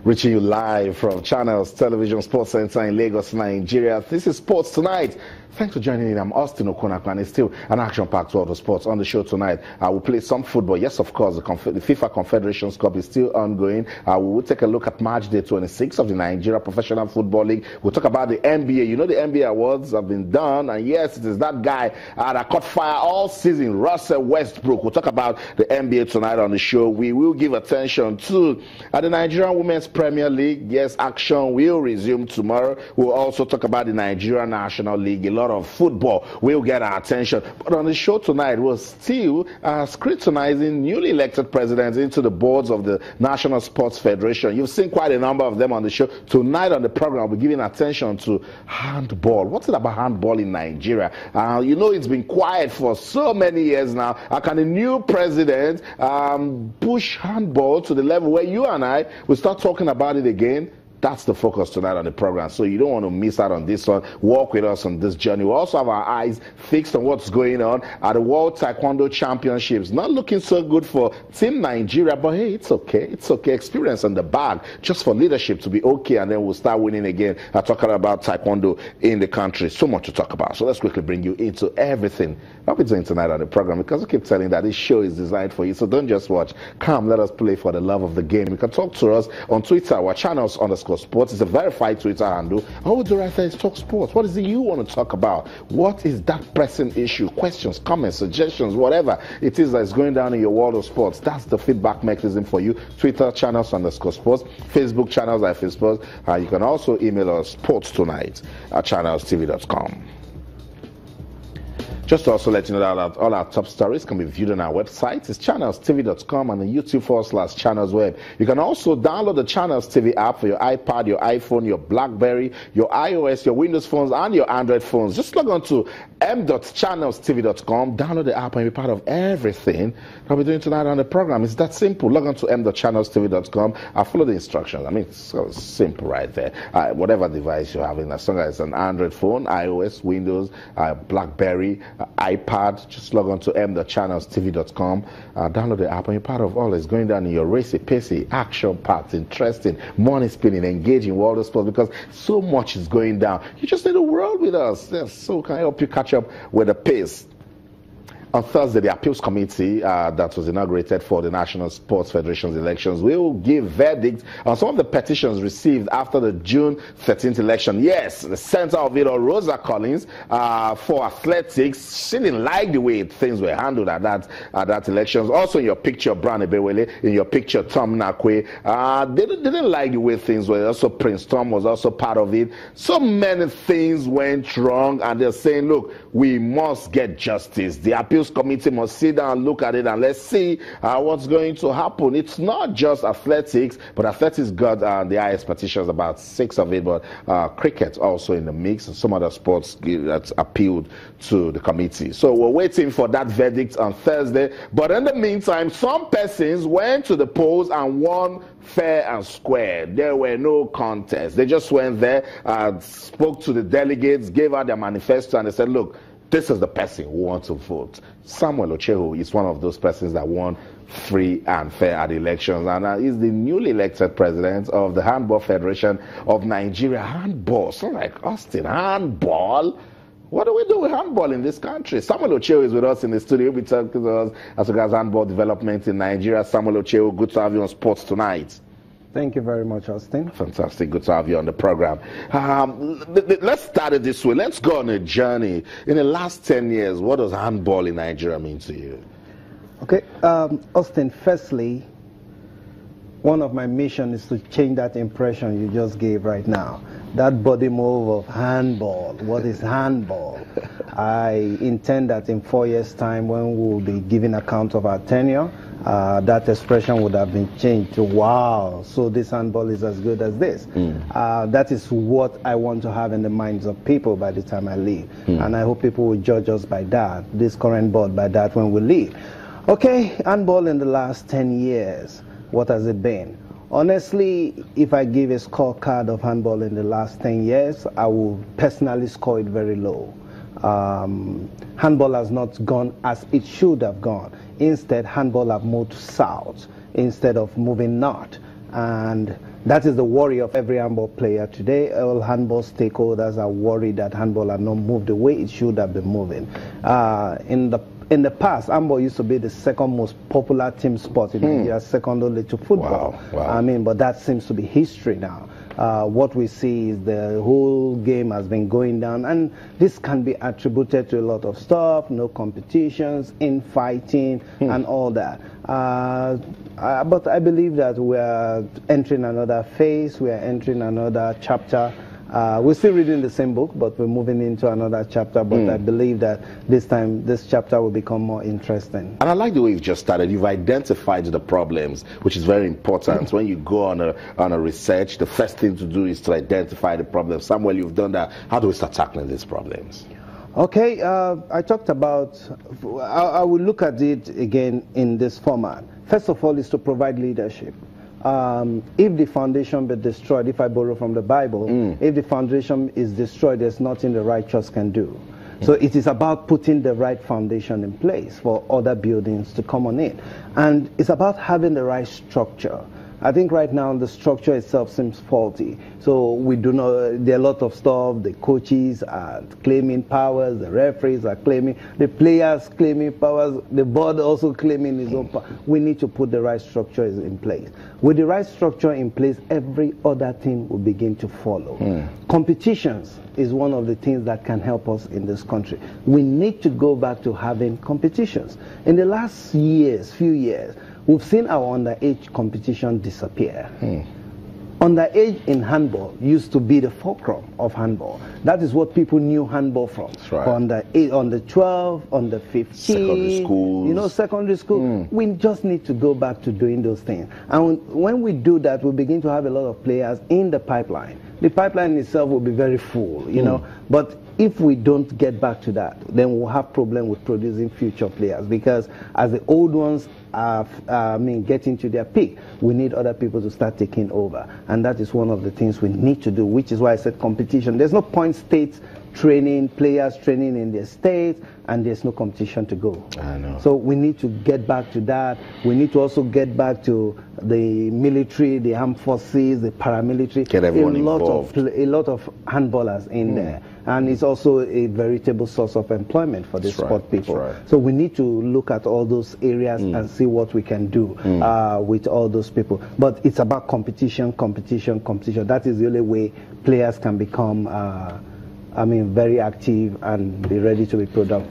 Reaching you live from Channels Television Sports Center in Lagos, Nigeria. This is Sports Tonight. Thanks for joining in. I'm Austin Okonakwa, and it's still an action-packed world of sports. On the show tonight, I will play some football. Yes, of course, the FIFA Confederations Cup is still ongoing. We will take a look at match day 26 of the Nigeria Professional Football League. We'll talk about the NBA. You know the NBA awards have been done, and yes, it is that guy that caught fire all season, Russell Westbrook. We'll talk about the NBA tonight on the show. We will give attention to the Nigerian Women's Premier League. Yes, action will resume tomorrow. We'll also talk about the Nigerian National League. A lot of football will get our attention. But on the show tonight, we're still scrutinizing newly elected presidents into the boards of the National Sports Federation. You've seen quite a number of them on the show. Tonight on the program, we're giving attention to handball. What's it about handball in Nigeria? You know, it's been quiet for so many years now. Can a new president push handball to the level where you and I will start talking about it again? That's the focus tonight on the program, so you don't want to miss out on this one. Walk with us on this journey. We also have our eyes fixed on what's going on at the World Taekwondo Championships. Not looking so good for Team Nigeria, but hey, it's okay. It's okay. Experience on the bag just for leadership to be okay, and then we'll start winning again. Talking about Taekwondo in the country. So much to talk about. So let's quickly bring you into everything that we're doing tonight on the program, because we keep telling that this show is designed for you. So don't just watch. Come, let us play for the love of the game. You can talk to us on Twitter. Our channels_sports is a verified Twitter handle. All we do right there is talk sports. What is it you want to talk about? What is that pressing issue? Questions, comments, suggestions, whatever it is that's going down in your world of sports. That's the feedback mechanism for you. Twitter channels_sports, Facebook channels at Facebook. You can also email us sportstonight@channelstv.com. Just to also let you know that all our top stories can be viewed on our website. It's channelstv.com and the YouTube/channelsweb. You can also download the Channels TV app for your iPad, your iPhone, your BlackBerry, your iOS, your Windows phones, and your Android phones. Just log on to m.channelstv.com, download the app, and be part of everything that we're doing tonight on the program. It's that simple. Log on to m.channelstv.com. Follow the instructions. I mean, it's so simple right there. Whatever device you're having, as long as it's an Android phone, iOS, Windows, BlackBerry, iPad, just log on to m.channelstv.com, download the app, and you're part of all that's going down in your racy, pacey, action-packed, interesting, money-spinning, engaging world of sports, because so much is going down. You just need to roll with us. Yes, so can I help you catch up with the pace? On Thursday, the appeals committee that was inaugurated for the National Sports Federation's elections will give verdict on some of the petitions received after the June 13th election. Yes, the center of it all, Rosa Collins, for athletics, she didn't like the way things were handled at that elections. Also in your picture, Brown Ebewele, in your picture, Tom Nakwe, they didn't like the way things were. Also, Prince Tom was also part of it. So many things went wrong, and they're saying, look, we must get justice. The appeals committee must sit down and look at it, and let's see what's going to happen. It's not just athletics, but athletics got the highest petitions, about 6 of it, but cricket also in the mix, and some other sports that's appealed to the committee. So we're waiting for that verdict on Thursday. But in the meantime, some persons went to the polls and won fair and square. There were no contests. They just went there, spoke to the delegates, gave out their manifesto, and they said, look, this is the person who wants to vote. Samuel Ocheho is one of those persons that won free and fair at the elections, and is the newly elected president of the Handball Federation of Nigeria. Handball, so like Austin, handball? What do we do with handball in this country? Samuel Ocheho is with us in the studio. We'll be talking to us as regards handball development in Nigeria. Samuel Ocheho, good to have you on Sports Tonight. Thank you very much, Austin. Fantastic. Good to have you on the program. Let's start it this way. Let's go on a journey. In the last 10 years, what does handball in Nigeria mean to you? Okay. Austin, firstly, one of my missions is to change that impression you just gave right now. That body move of handball. What is handball? I intend that in 4 years' time, when we'll be giving account of our tenure, that expression would have been changed to, wow, so this handball is as good as this. That is what I want to have in the minds of people by the time I leave. And I hope people will judge us by that, this current board by that when we leave. Okay, handball in the last 10 years, what has it been? Honestly, if I give a scorecard of handball in the last 10 years, I will personally score it very low. Handball has not gone as it should have gone. Instead, handball have moved south instead of moving north. And That is the worry of every handball player today. All handball stakeholders are worried that handball has not moved the way it should have been moving. In the past, handball used to be the second most popular team sport in Nigeria, second only to football. Wow. I mean, but that seems to be history now. What we see is the whole game has been going down, and this can be attributed to a lot of stuff, no competitions, infighting, and all that. But I believe that we are entering another phase, we are entering another chapter. We're still reading the same book, but we're moving into another chapter. But I believe that this time, this chapter will become more interesting. And I like the way you've just started. You've identified the problems, which is very important. When you go on a research, the first thing to do is to identify the problems. Samuel, you've done that. How do we start tackling these problems? Okay, I talked about, I will look at it again in this format. First of all is to provide leadership. If the foundation be destroyed, if I borrow from the Bible, if the foundation is destroyed, there's nothing the righteous can do. So it is about putting the right foundation in place for other buildings to come on it. And it's about having the right structure. I think right now the structure itself seems faulty. So we do not, there are a lot of stuff, the coaches are claiming powers, the referees are claiming, the players claiming powers, the board also claiming his own power. We need to put the right structure in place. With the right structure in place, every other thing will begin to follow. Competitions is one of the things that can help us in this country. We need to go back to having competitions. In the last few years, we've seen our underage competition disappear. Underage in handball used to be the fulcrum of handball. That is what people knew handball from. That's right. Under 8, under 12, under 15. Secondary schools. You know, secondary school. We just need to go back to doing those things. And when we do that, we begin to have a lot of players in the pipeline. The pipeline itself will be very full, you know. But if we don't get back to that, then we'll have problem with producing future players, because as the old ones are getting to their peak, we need other people to start taking over. And that is one of the things we need to do, which is why I said competition. There's no point states training, players training in their states, and there's no competition to go. I know. So we need to get back to that. We need to also get back to the military, the armed forces, the paramilitary. Get everyone involved. A lot of handballers in there. And it's also a veritable source of employment for the sport people. Right. So we need to look at all those areas and see what we can do with all those people. But it's about competition, competition, competition. That is the only way players can become very active and be ready to be productive.